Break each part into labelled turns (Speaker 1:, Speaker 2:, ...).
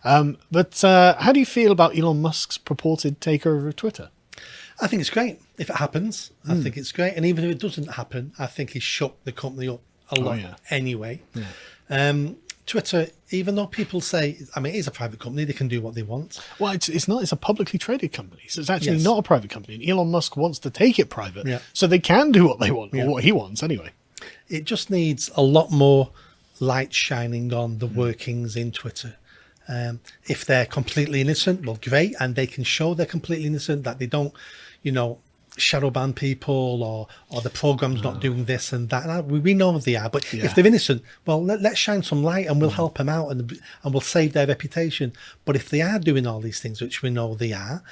Speaker 1: But how do you feel about Elon Musk's purported takeover of Twitter?
Speaker 2: I think it's great if it happens. I think it's great. And even if it doesn't happen, I think he's shook the company up a lot anyway. Yeah. Twitter, even though people say, I mean, it is a private company, they can do what they want.
Speaker 1: Well, it's not. It's a publicly traded company. So it's actually not a private company. And Elon Musk wants to take it private so they can do what they want, or what he wants anyway.
Speaker 2: It just needs a lot more light shining on the workings in Twitter. If they're completely innocent, well, great. And they can show they're completely innocent, that they don't, shadow ban people or the program's not doing this and that. And we know they are, but if they're innocent, well, let's shine some light and we'll help them out and we'll save their reputation. But if they are doing all these things, which we know they are,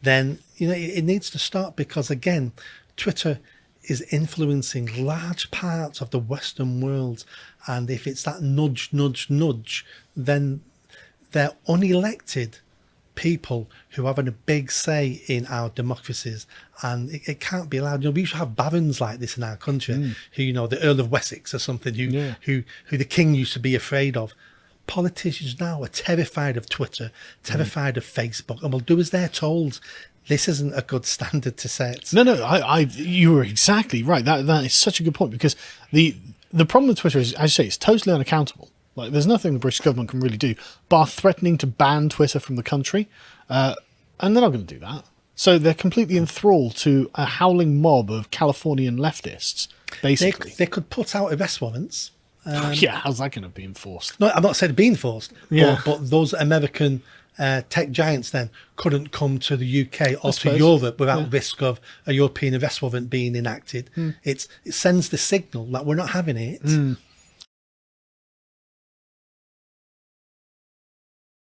Speaker 2: then, it needs to stop, because again, Twitter is influencing large parts of the Western world. And if it's that nudge, then they're unelected people who are having a big say in our democracies, and it can't be allowed. We used to have barons like this in our country, who, the Earl of Wessex or something, who the king used to be afraid of. Politicians now are terrified of Twitter, terrified of Facebook, and will do as they're told. This isn't a good standard to set.
Speaker 1: No, you were exactly right. That is such a good point, because the problem with Twitter is, as you say, it's totally unaccountable. Like, there's nothing the British government can really do bar threatening to ban Twitter from the country, and they're not going to do that. So they're completely enthralled to a howling mob of Californian leftists, basically.
Speaker 2: They could put out arrest warrants.
Speaker 1: How's that going to be enforced?
Speaker 2: No, I'm not saying being enforced, but those American tech giants then couldn't come to the UK or to Europe without risk of a European arrest warrant being enacted. It sends the signal that we're not having it.